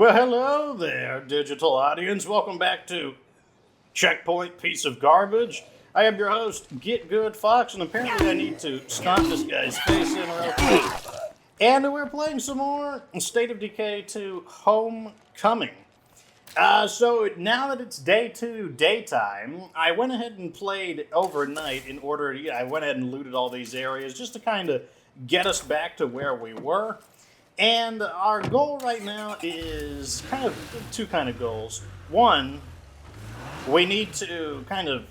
Well, hello there, digital audience. Welcome back to Checkpoint Piece of Garbage. I am your host, Get Good Fox, and apparently I need to stomp this guy's face in real quick. And we're playing some more State of Decay 2 Homecoming. So now that it's day 2, daytime, I went ahead and played overnight in order to, I went ahead and looted all these areas just to kind of get us back to where we were. And our goal right now is kind of two kind of goals. One, we need to kind of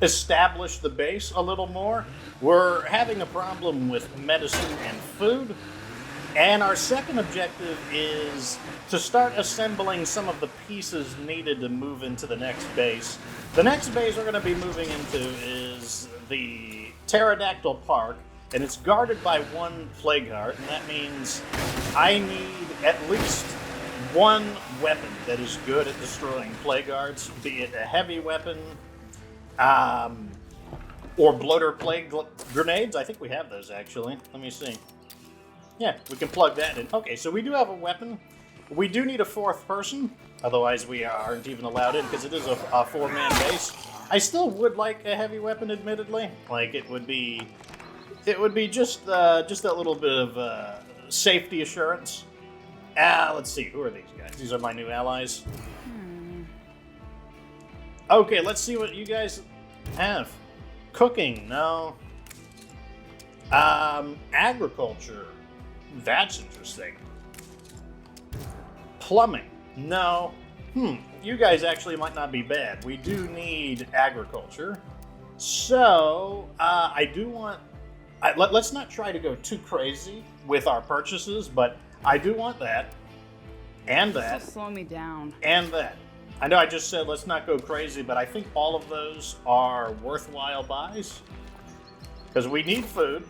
establish the base a little more. We're having a problem with medicine and food. And our second objective is to start assembling some of the pieces needed to move into the next base. The next base we're going to be moving into is the Pterodactyl Park, and it's guarded by one plague heart, and that means I need at least one weapon that is good at destroying plague hearts, be it a heavy weapon, or bloater plague grenades. I think we have those, actually. Let me see. Yeah, we can plug that in. Okay, so we do have a weapon. We do need a fourth person, otherwise we aren't even allowed in because it is a four-man base. I still would like a heavy weapon, admittedly. Like, it would be just that little bit of safety assurance. Let's see, who are these guys? These are my new allies. Okay, let's see what you guys have. Cooking, no. Agriculture. That's interesting. Plumbing. No. You guys actually might not be bad. We do need agriculture. So, I do want... let's not try to go too crazy with our purchases, but I do want that. And that. This will slow me down. And that. I know I just said let's not go crazy, but I think all of those are worthwhile buys. Because we need food.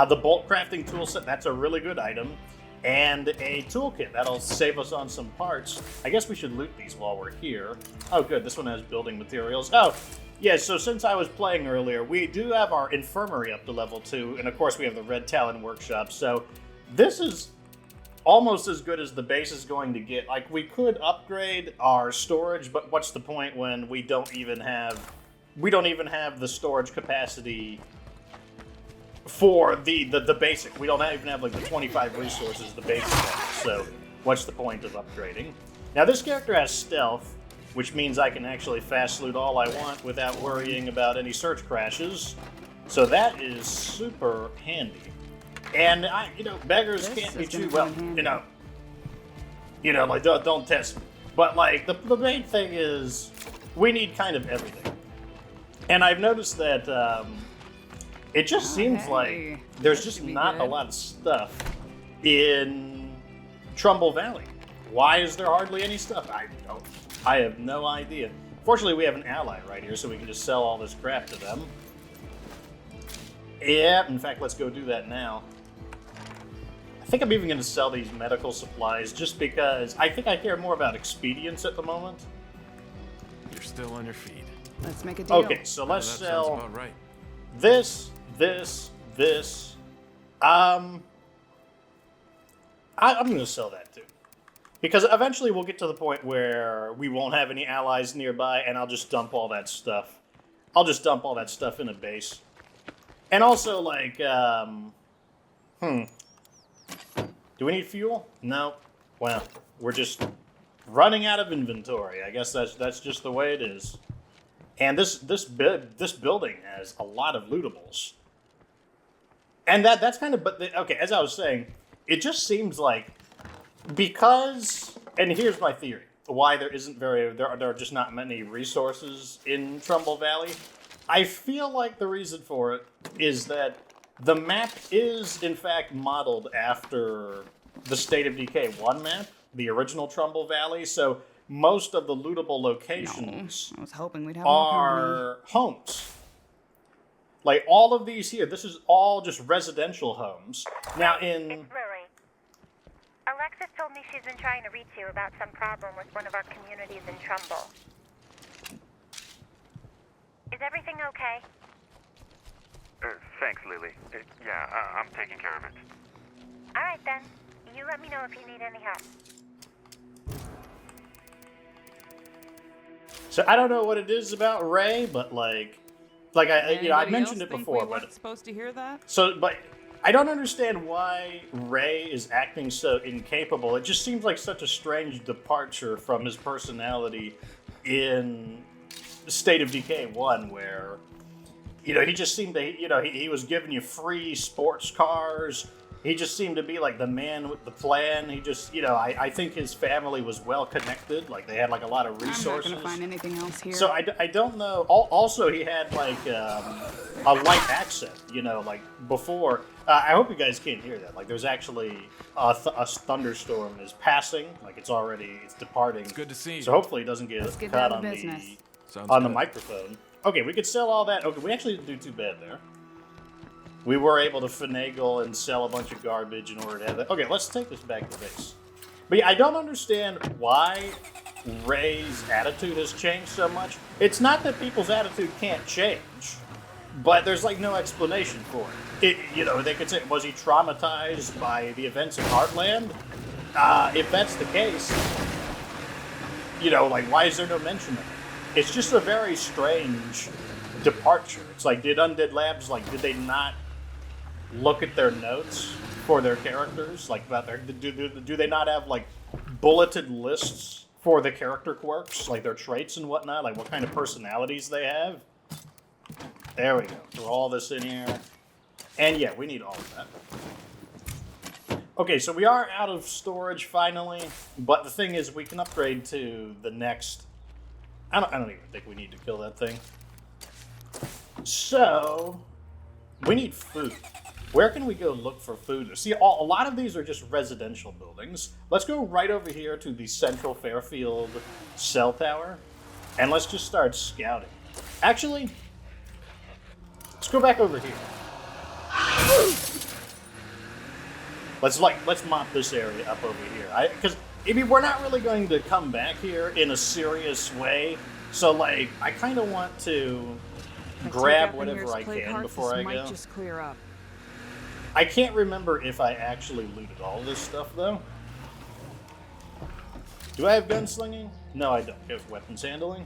The bolt crafting tool set, that's a really good item. And a toolkit, that'll save us on some parts. I guess we should loot these while we're here. Oh good, this one has building materials. Oh, yeah, so since I was playing earlier, we do have our infirmary up to level 2, and of course we have the red Talon Workshop, so this is almost as good as the base is going to get. Like, we could upgrade our storage, but what's the point when we don't even have the storage capacity for the basic. We don't even have like the 25 resources the basic has, so what's the point of upgrading? Now this character has stealth, which means I can actually fast loot all I want without worrying about any search crashes. So that is super handy. And beggars can't be too well, like don't test me. But like the main thing is we need kind of everything. And I've noticed that it just seems like there's just not a lot of stuff in Trumbull Valley. Why is there hardly any stuff? I have no idea. Fortunately, we have an ally right here, so we can just sell all this crap to them. Yeah, in fact, let's go do that now. I think I'm even going to sell these medical supplies just because I think I care more about expedience at the moment. You're still on your feet. Let's make a deal. Okay, so let's that sell sounds about right. this. I'm going to sell that too. Because eventually we'll get to the point where we won't have any allies nearby, and I'll just dump all that stuff. I'll just dump all that stuff in a base. And also, like, do we need fuel? No. Well, we're just running out of inventory. I guess that's just the way it is. And this building has a lot of lootables. And that's kind of, okay, as I was saying, it just seems like, because, and here's my theory, why there are just not many resources in Trumbull Valley. I feel like the reason for it is that the map is, in fact, modeled after the State of Decay 1 map, the original Trumbull Valley, so most of the lootable locations I was hoping we'd have more are homes. Like, all of these here, this is all just residential homes. Now, It's Lily. Alexis told me she's been trying to reach you about some problem with one of our communities in Trumbull. Is everything okay? Thanks, Lily. Yeah, I'm taking care of it. All right, then. You let me know if you need any help. So I don't know what it is about Ray, but like I mentioned it before, but supposed to hear that. but I don't understand why Ray is acting so incapable. It just seems like such a strange departure from his personality in State of Decay 1, where, he just seemed to, he was giving you free sports cars. He just seemed to be like the man with the plan. He just, I think his family was well connected. Like they had like a lot of resources. I'm not gonna find anything else here. So I don't know. Also, he had like a light accent, like before. I hope you guys can't hear that. Like there's actually a thunderstorm is passing. Like it's departing. It's good to see you. So hopefully it doesn't get cut on the microphone. Okay, we could sell all that. Okay, we actually didn't do too bad there. We were able to finagle and sell a bunch of garbage in order to have that. Okay, let's take this back to base. But yeah, I don't understand why Ray's attitude has changed so much. It's not that people's attitude can't change, but there's like no explanation for it. They could say, was he traumatized by the events in Heartland? If that's the case, like why is there no mention of it? It's just a very strange departure. It's like, did Undead Labs, did they not look at their notes for their characters? Like, about do they not have, bulleted lists for the character quirks? Like, their traits and whatnot? Like, what kind of personalities they have? There we go. Throw all this in here. And yeah, we need all of that. Okay, so we are out of storage finally, but the thing is, we can upgrade to the next... I don't even think we need to kill that thing. So, we need food. Where can we go look for food? See, a lot of these are just residential buildings. Let's go right over here to the Central Fairfield cell tower, and let's just start scouting. Actually, let's go back over here. Let's mop this area up over here. Because we're not really going to come back here in a serious way. So, I kind of want to grab whatever I can before I go. Just clear up. I can't remember if I actually looted all this stuff, though. Do I have gunslinging? No, I don't. I have weapons handling.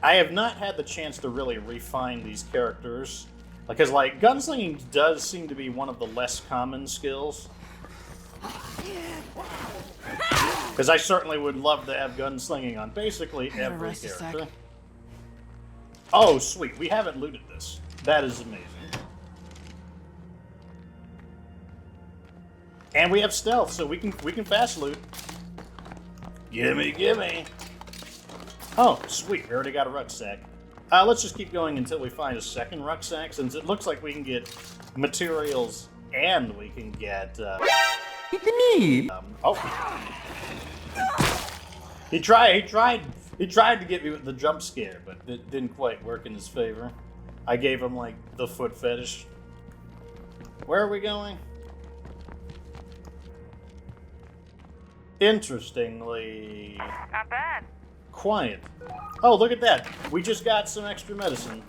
I have not had the chance to really refine these characters. Because, gunslinging does seem to be one of the less common skills. Because I certainly would love to have gunslinging on basically every character. Oh, sweet. We haven't looted this. That is amazing. And we have stealth, so we can fast loot. Gimme. Oh, sweet. We already got a rucksack. Let's just keep going until we find a second rucksack, since it looks like we can get materials and we can get... He tried to get me with the jump scare, but it didn't quite work in his favor. I gave him, the foot fetish. Where are we going? Interestingly... Not bad. Quiet. Oh, look at that. We just got some extra medicine.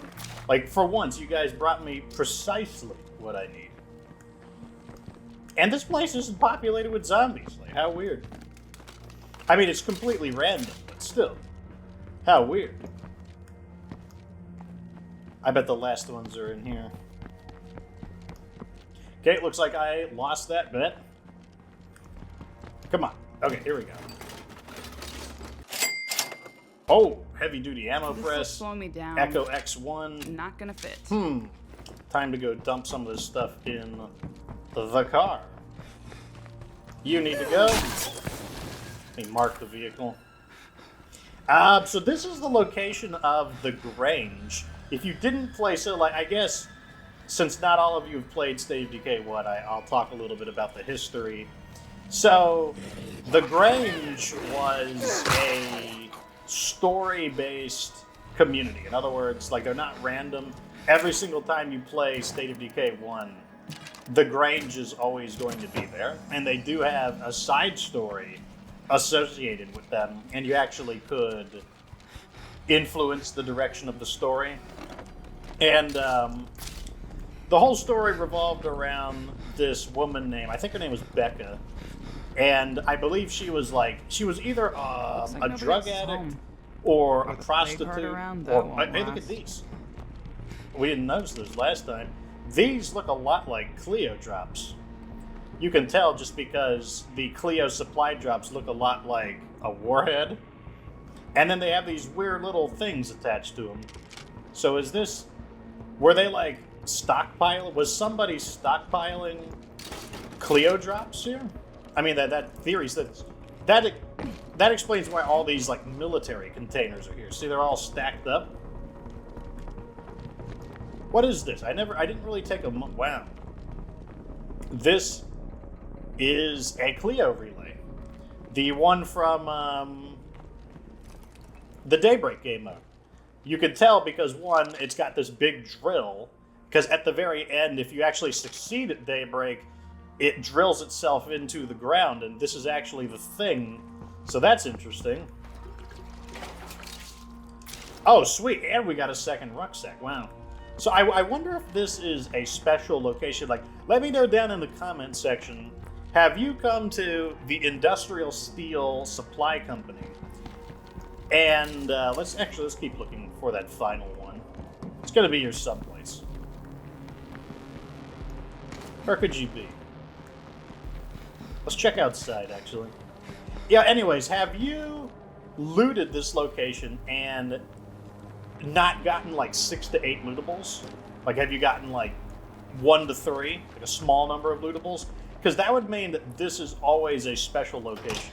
For once, you guys brought me precisely what I need. And this place isn't populated with zombies. How weird. I mean, it's completely random, but still. How weird. I bet the last ones are in here. Okay, it looks like I lost that bet. Come on. Okay, here we go. Oh, heavy-duty ammo This press. will slow me down. Echo X1. Not gonna fit. Time to go dump some of this stuff in the car. You need to go. Let me mark the vehicle. So this is the location of the Grange. If you didn't play, I guess, since not all of you have played State of Decay 1, I'll talk a little bit about the history. So, the Grange was a story-based community. In other words, they're not random. Every single time you play State of Decay 1, the Grange is always going to be there. And they do have a side story associated with them, and you actually could influence the direction of the story. And the whole story revolved around this woman named, I think her name was Becca, and I believe she was either a drug addict home. or a the prostitute. plague heard around, that Or won't hey, look at last. these. We didn't notice those last time. These look a lot like Cleo drops. You can tell just because the Cleo supply drops look a lot like a warhead. And then they have these weird little things attached to them. So were they like was somebody stockpiling Cleo drops here? I mean, that theory's that explains why all these like military containers are here. See, they're all stacked up. What is this? I didn't really take wow. This is a Cleo relay. The one from the Daybreak game mode. You can tell because, one, it's got this big drill, because at the very end, if you actually succeed at Daybreak, it drills itself into the ground, and this is actually the thing. So that's interesting. Oh, sweet, and we got a second rucksack. Wow. So I wonder if this is a special location. Like, let me know down in the comment section, have you come to the Industrial Steel Supply Company? And let's keep looking for that final one. It's going to be your someplace. Where could you be? Let's check outside, actually. Yeah, anyways, have you looted this location and not gotten like 6 to 8 lootables? Like, have you gotten like 1 to 3? Like a small number of lootables? Because that would mean that this is always a special location.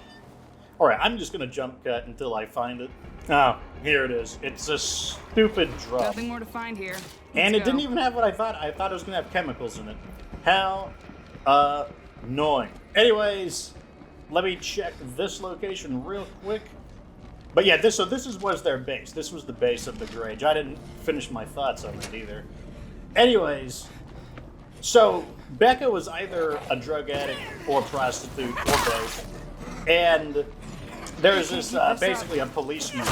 Alright, I'm just going to jump cut until I find it. Oh, here it is. It's a stupid drum. Nothing more to find here. And Let's it didn't go. even have what I thought. I thought it was going to have chemicals in it. How annoying. Anyways, let me check this location real quick. But yeah, this was their base. This was the base of the Grange. I didn't finish my thoughts on that either. Anyways, so Becca was either a drug addict or prostitute or both. And there's this basically a policeman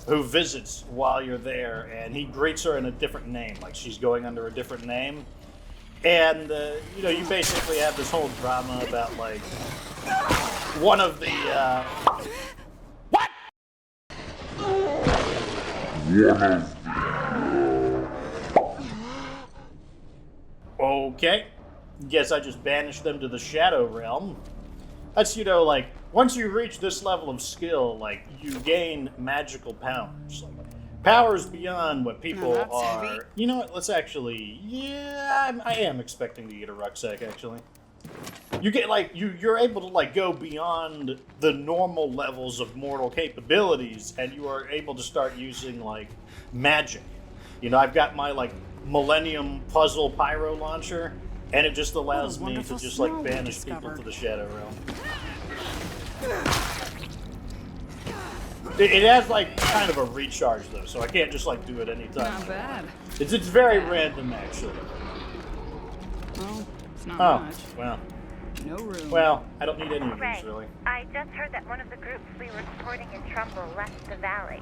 who visits while you're there, and he greets her in a different name, like she's going under a different name. And you basically have this whole drama about like one of the what? Okay. Guess I just banished them to the Shadow Realm. That's, like, once you reach this level of skill, like, you gain magical powers. Like, powers beyond what people that's are. heavy. You know what? Let's actually. Yeah, I am expecting to get a rucksack, actually. You get, like, you're able to, like, go beyond the normal levels of mortal capabilities, and you are able to start using, like, magic. I've got my, like, Millennium Puzzle Pyrolauncher, and it just allows me to wonderful just, like, snow we banish people discovered. to the Shadow Realm. It has, like, kind of a recharge, though, so I can't just, like, do it anytime. Not bad. It's very random, actually. Well, it's not Oh, much. well. No room. Well, I don't need any of Ray, these, really. I just heard that one of the groups we were supporting in Trumbull left the valley.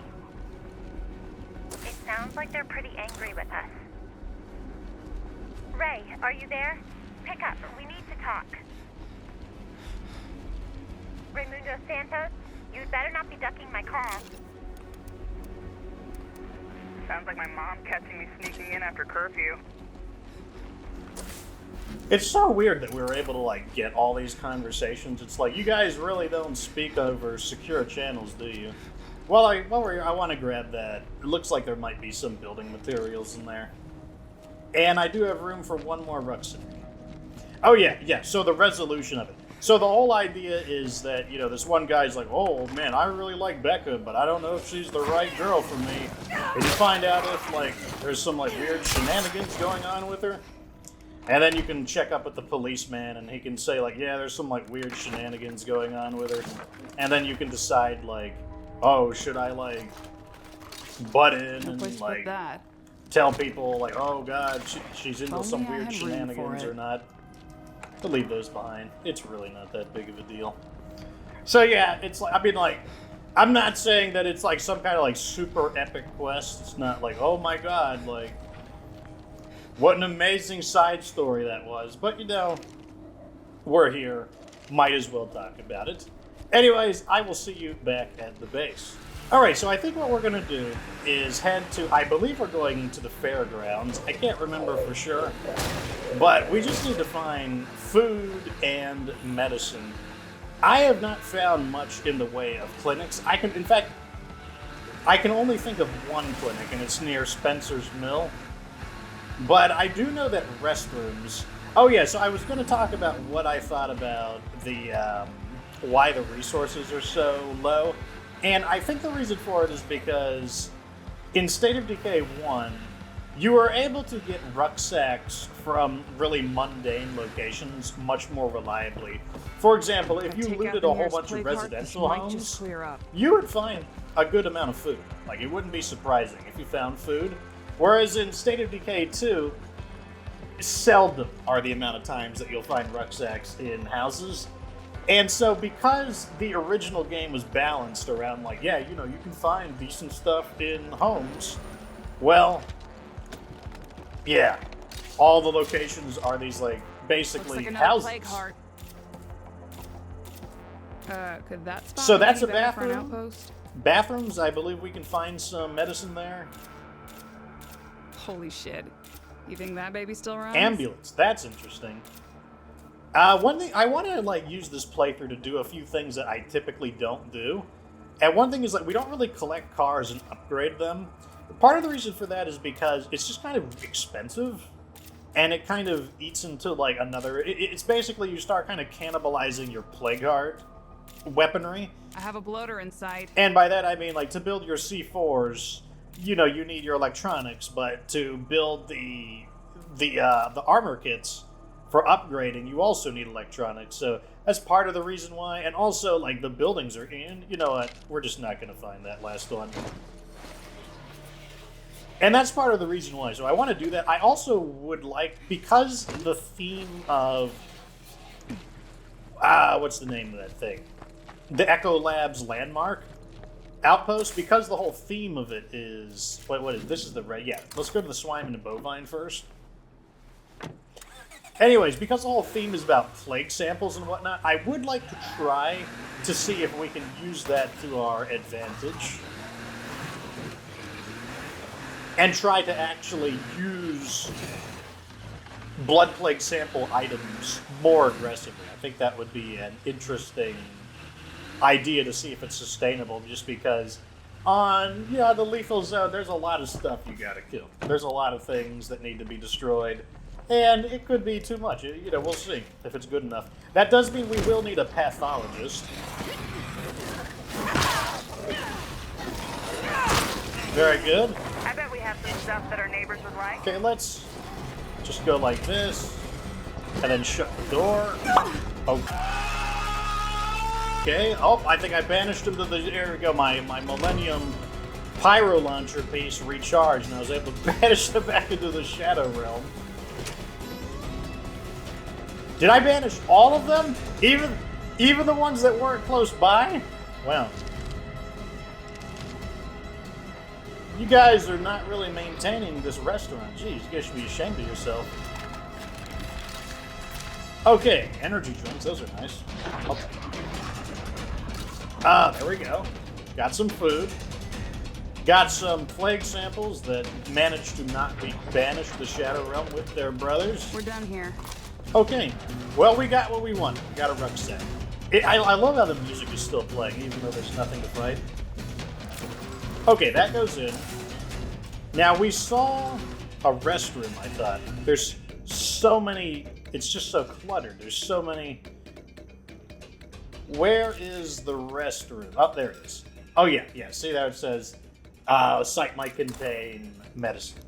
It sounds like they're pretty angry with us. Ray, are you there? Pick up. We need to talk. Raimundo Santos, you'd better not be ducking my call. Sounds like my mom catching me sneaking in after curfew. It's so weird that we were able to, like, get all these conversations. It's like, you guys really don't speak over secure channels, do you? Well, I want to grab that. It looks like there might be some building materials in there. And I do have room for one more rucksack. Oh, yeah, so the resolution of it. So the whole idea is that, this one guy's like, oh, man, I really like Becca, but I don't know if she's the right girl for me. And you find out if, like, there's some, like, weird shenanigans going on with her. And then you can check up with the policeman, and he can say, like, yeah, there's some, like, weird shenanigans going on with her. And then you can decide, like, oh, should I, like, butt in No place and, to put like, that. tell people, like, oh, God, she's into If some only I weird had room for shenanigans it. or not. To leave those behind. It's really not that big of a deal. So, yeah, it's like, I mean, like, I'm not saying that it's, like, some kind of, like, super epic quest. It's not like, oh, my God, like, What an amazing side story that was. But, you know, we're here. Might as well talk about it. Anyways, I will see you back at the base. Alright, so I think what we're going to do is head to... I believe we're going to the fairgrounds. I can't remember for sure. But we just need to find food and medicine. I have not found much in the way of clinics. In fact, I can only think of one clinic, and it's near Spencer's Mill. But I do know that restrooms... Oh yeah, so I was going to talk about what I thought about the why the resources are so low. And I think the reason for it is because in State of Decay 1, you were able to get rucksacks from really mundane locations much more reliably. For example, if you looted a whole bunch of residential homes, you would find a good amount of food. Like, it wouldn't be surprising if you found food. Whereas in State of Decay 2, seldom are the amount of times that you'll find rucksacks in houses. And so because the original game was balanced around like, yeah, you know, you can find decent stuff in homes, well, yeah, all the locations are these like basically looks like houses. plague heart. Could that spot So that's be a better for an bathroom. outpost? Bathrooms, I believe we can find some medicine there. Holy shit. You think that baby still runs? Ambulance, that's interesting. One thing, I want to like use this playthrough to do a few things that I typically don't do. And one thing is like we don't really collect cars and upgrade them. Part of the reason for that is because it's just kind of expensive. And it kind of eats into like another... It's basically you start kind of cannibalizing your plague heart weaponry. I have a bloater in sight. And by that I mean like to build your C4s, you know, you need your electronics, but to build the armor kits for upgrading, you also need electronics. So that's part of the reason why. And also, like, the buildings are in. You know what? We're just not going to find that last one. And that's part of the reason why. So I want to do that. I also would like, because the theme of... what's the name of that thing? The Echo Labs Landmark Outpost, because the whole theme of it is... Wait, what is this? Is the red... Yeah, let's go to the swine and the bovine first. Anyways, because the whole theme is about plague samples and whatnot, I would like to try to see if we can use that to our advantage. And try to actually use blood plague sample items more aggressively. I think that would be an interesting idea to see if it's sustainable, just because on, you know, the lethal zone, there's a lot of stuff you gotta kill. There's a lot of things that need to be destroyed. And it could be too much. You know, we'll see if it's good enough. That does mean we will need a pathologist. Very good. I bet we have some stuff that our neighbors would like. Okay, let's just go like this. And then shut the door. Oh. Okay. Oh, I think I banished him to the... There we go. My Millennium Pyrolauncher piece recharged. And I was able to banish him back into the Shadow Realm. Did I banish all of them? Even the ones that weren't close by? Wow. You guys are not really maintaining this restaurant. Jeez, you guys should be ashamed of yourself. Okay, energy drinks, those are nice. Oh. Ah, there we go. Got some food. Got some plague samples that managed to not be banished to the Shadow Realm with their brothers. We're done here. Okay, well, we got what we wanted. We got a rucksack. I love how the music is still playing, even though there's nothing to fight. Okay, that goes in. Now, we saw a restroom, I thought. There's so many... It's just so cluttered. There's so many... Where is the restroom? Oh, there it is. Oh, yeah. See there it says, site might contain medicine.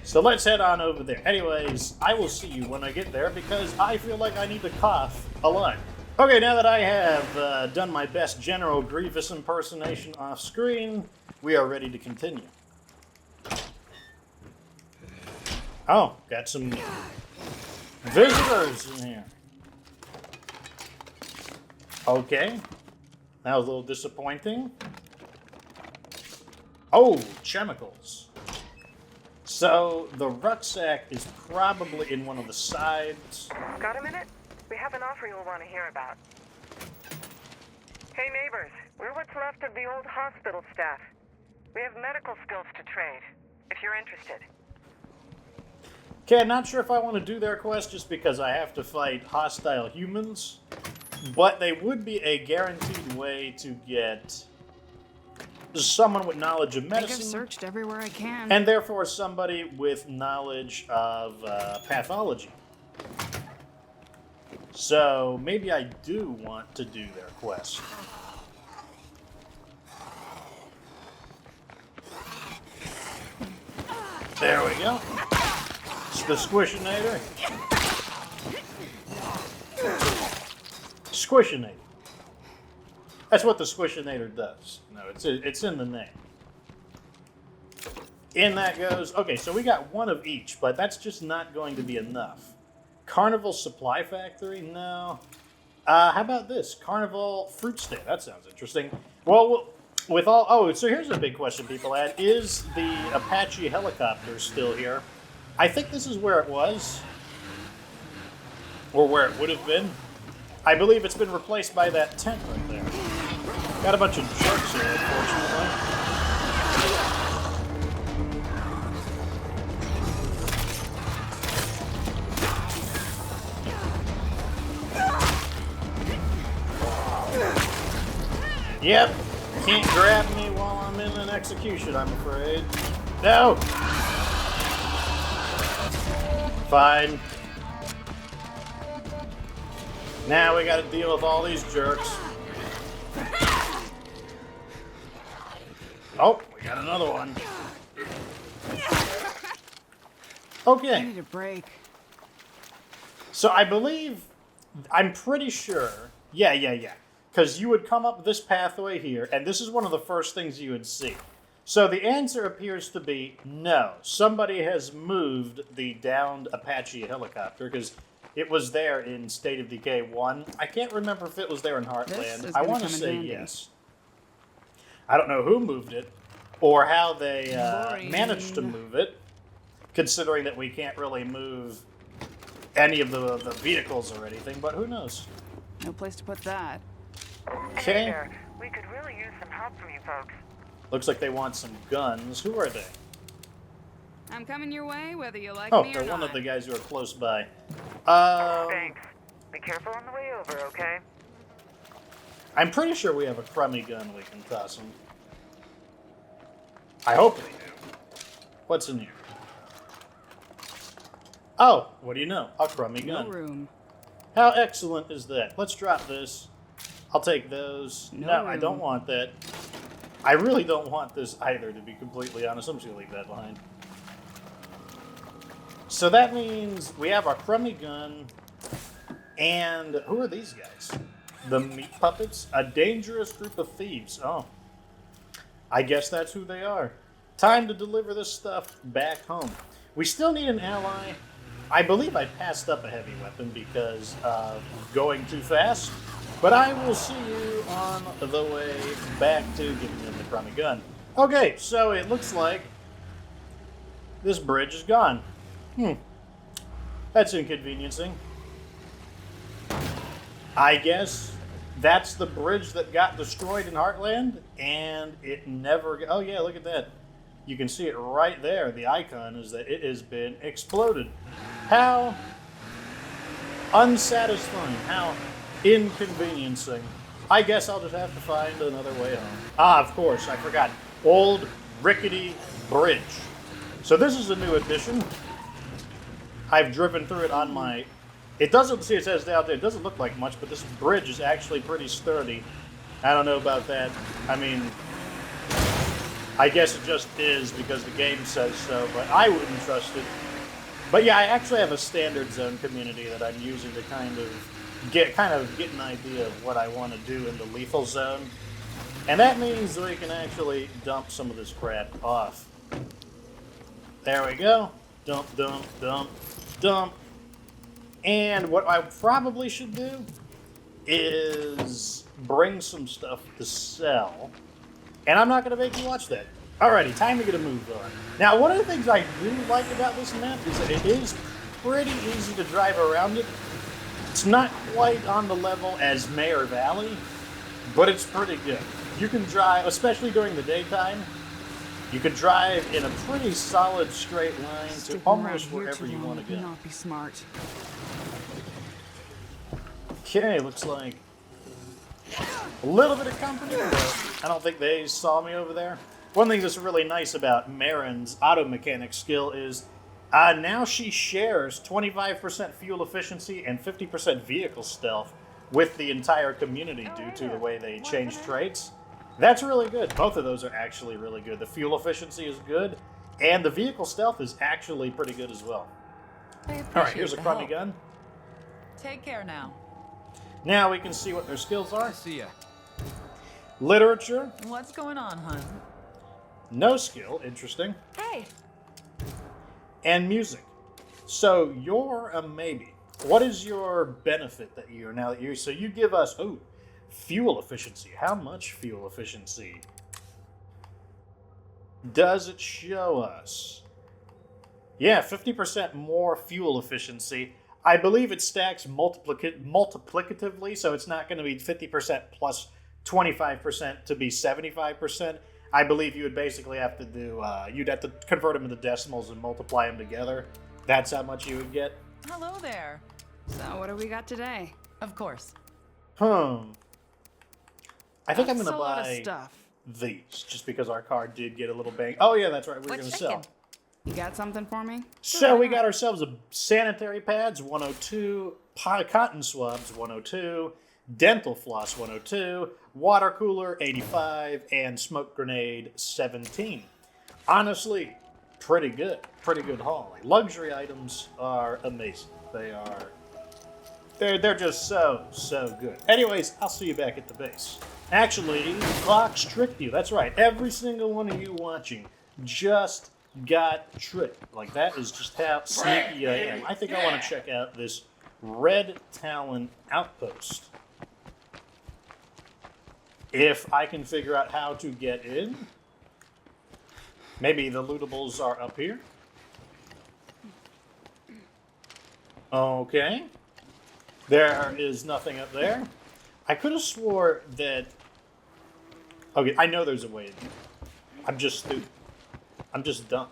So let's head on over there. Anyways, I will see you when I get there because I feel like I need to cough a lot. Okay, now that I have done my best General Grievous impersonation off screen, we are ready to continue. Oh, got some visitors in here. Okay, that was a little disappointing. Oh, chemicals. So the rucksack is probably in one of the sides. Got a minute? We have an offer you'll want to hear about. Hey neighbors, we're what's left of the old hospital staff. We have medical skills to trade, if you're interested. Okay, I'm not sure if I want to do their quest just because I have to fight hostile humans, but they would be a guaranteed way to get someone with knowledge of I think I've medicine, searched everywhere I can. and therefore somebody with knowledge of pathology. So maybe I do want to do their quest. There we go. It's the Squishinator. Squishinator. That's what the Squishinator does. No, it's in the name. In that goes... Okay, so we got one of each, but that's just not going to be enough. Carnival Supply Factory? No. How about this? Carnival Fruit Stand. That sounds interesting. Well, with all... Oh, so here's a big question people had. Is the Apache helicopter still here? I think this is where it was. Or where it would have been. I believe it's been replaced by that tent right there. Got a bunch of jerks here, unfortunately. Yep, can't grab me while I'm in an execution, I'm afraid. No! Fine. Now we gotta deal with all these jerks. Oh, we got another one. I Okay, need a break. so I believe, I'm pretty sure, yeah. Because you would come up this pathway here, and this is one of the first things you would see. So the answer appears to be no. Somebody has moved the downed Apache helicopter, because it was there in State of Decay 1. I can't remember if it was there in This Heartland. is I gonna want to come in say handy. yes. I don't know who moved it, or how they Boring. managed to move it, considering that we can't really move any of the vehicles or anything, but who knows? No place to put that. Okay. Hey there, we could really use some help from you folks. Looks like they want some guns. Who are they? I'm coming your way, whether you like Oh, me or they're not. one of the guys who are close by. Thanks. Be careful on the way over, okay? I'm pretty sure we have a crummy gun we can toss them. I hope we do. What's in here? Oh, what do you know? A crummy No gun. room. How excellent is that? Let's drop this. I'll take those. No No, I room. don't want that. I really don't want this either, to be completely honest. I'm just going to leave that behind. So that means we have our crummy gun, and who are these guys? The meat puppets? A dangerous group of thieves. Oh. I guess that's who they are. Time to deliver this stuff back home. We still need an ally. I believe I passed up a heavy weapon because of going too fast. But I will see you on the way back to giving them the crummy gun. Okay, so it looks like this bridge is gone. That's inconveniencing. I guess that's the bridge that got destroyed in Heartland, and it never... Oh yeah, look at that. You can see it right there. The icon is that it has been exploded. How unsatisfying. How inconveniencing. I guess I'll just have to find another way home. Ah, of course, I forgot. Old rickety bridge. So this is a new addition. I've driven through it on my... It doesn't see, it says down there, it doesn't look like much, but this bridge is actually pretty sturdy. I don't know about that. I mean, I guess it just is because the game says so, but I wouldn't trust it. But yeah, I actually have a standard zone community that I'm using to kind of get an idea of what I want to do in the lethal zone. And that means we can actually dump some of this crap off. There we go. Dump, dump, dump, dump. And what I probably should do is bring some stuff to sell. And I'm not going to make you watch that. Alrighty, time to get a move on. Now, one of the things I really like about this map is that it is pretty easy to drive around it. It's not quite on the level as Mayor Valley, but it's pretty good. You can drive, especially during the daytime, you can drive in a pretty solid straight line to almost wherever you want to go. Not be smart. Okay, looks like a little bit of company, but I don't think they saw me over there. One thing that's really nice about Marin's auto mechanic skill is now she shares 25% fuel efficiency and 50% vehicle stealth with the entire community due to the way they change traits. That's really good. Both of those are actually really good. The fuel efficiency is good, and the vehicle stealth is actually pretty good as well. Alright, here's a crummy gun. Take care now. Now we can see what their skills are. See ya. Literature, What's going on, hun? no skill, interesting. Hey. And music. So you're a maybe. What is your benefit that you're now that you so you give us fuel efficiency. How much fuel efficiency does it show us? Yeah, 50% more fuel efficiency. I believe it stacks multiplicatively, so it's not going to be 50% plus 25% to be 75%. I believe you would basically have to do, you'd have to convert them into decimals and multiply them together. That's how much you would get. Hello there. So what do we got today? Of course. I think I'm That's going to a lot of buy stuff. these, just because our car did get a little bang. Oh yeah, that's right, we're What's going to shaking? sell. You got something for me? So we got ourselves a sanitary pads, 102, cotton swabs, 102, dental floss, 102, water cooler, 85, and smoke grenade, 17. Honestly, pretty good haul. Like, luxury items are amazing. They're just so good. Anyways, I'll see you back at the base. Actually, Fox tricked you. That's right. Every single one of you watching just got tricked. Like, that is just how sneaky I am. I think I want to check out this red Talon Outpost. If I can figure out how to get in. Maybe the lootables are up here. Okay. There is nothing up there. I could have swore that... Okay, I know there's a way in. I'm just stupid. I'm just dumb.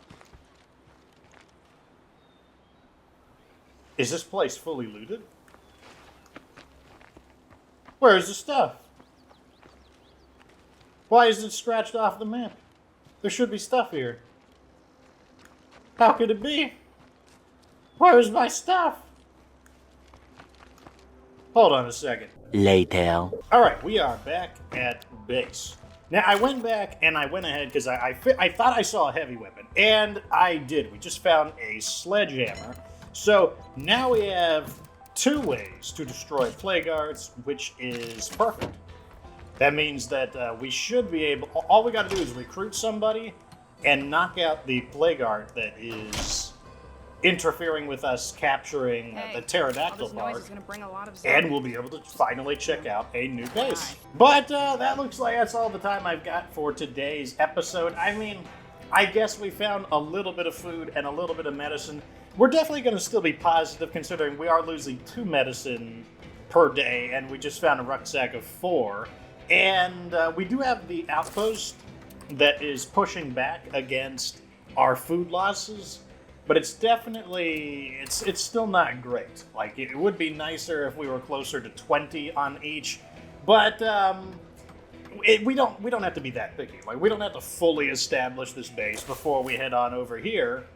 Is this place fully looted? Where's the stuff? Why is it scratched off the map? There should be stuff here. How could it be? Where's my stuff? Hold on a second. Later. Alright, we are back at base. Now, I went back and I went ahead because I thought I saw a heavy weapon. And I did. We just found a sledgehammer. So now we have 2 ways to destroy plague guards, which is perfect. That means that we should be able... All we got to do is recruit somebody and knock out the plague guard that is interfering with us capturing the pterodactyl park, and we'll be able to finally check out a new base. But that looks like that's all the time I've got for today's episode. I mean, I guess we found a little bit of food and a little bit of medicine. We're definitely going to still be positive considering we are losing 2 medicine per day, and we just found a rucksack of 4. And we do have the outpost that is pushing back against our food losses. But it's definitely, it's still not great. Like, it would be nicer if we were closer to 20 on each, but we don't have to be that picky. Like, we don't have to fully establish this base before we head on over here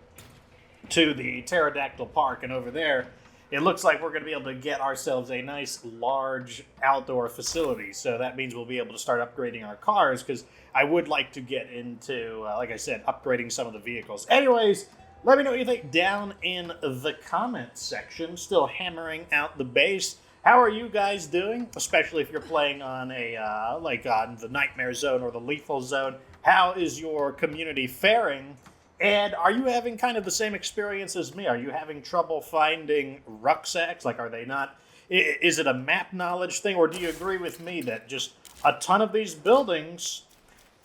to the pterodactyl park, and over there, it looks like we're going to be able to get ourselves a nice, large outdoor facility. So that means we'll be able to start upgrading our cars, because I would like to get into, like I said, upgrading some of the vehicles. Anyways, let me know what you think down in the comments section. Still hammering out the base. How are you guys doing? Especially if you're playing on a, like on the Nightmare Zone or the Lethal Zone. How is your community faring? And are you having kind of the same experience as me? Are you having trouble finding rucksacks? Like, are they not... Is it a map knowledge thing? Or do you agree with me that just a ton of these buildings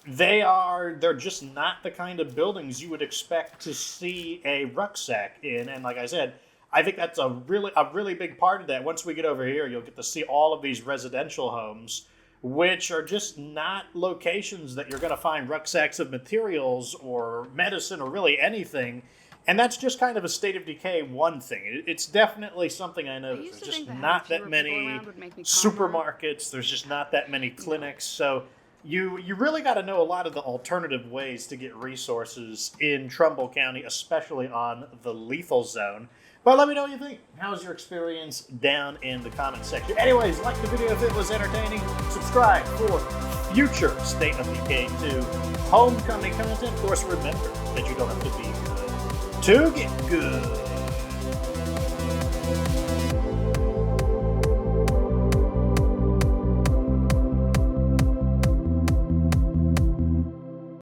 they're just not the kind of buildings you would expect to see a Rucksack in. And like I said, I think that's a really big part of that. Once we get over here, you'll get to see all of these residential homes, which are just not locations that you're going to find rucksacks of materials or medicine or really anything. And that's just kind of a State of Decay 1 thing. It's definitely something I noticed. used to There's think just that not having that fewer people many around would make me calmer. supermarkets. There's just not that many clinics. So you really got to know a lot of the alternative ways to get resources in Trumbull County, especially on the lethal zone. But let me know what you think. How's your experience down in the comment section? Anyways, like the video if it was entertaining. Subscribe for future State of Decay 2 Homecoming content. Of course, remember that you don't have to be good to get good.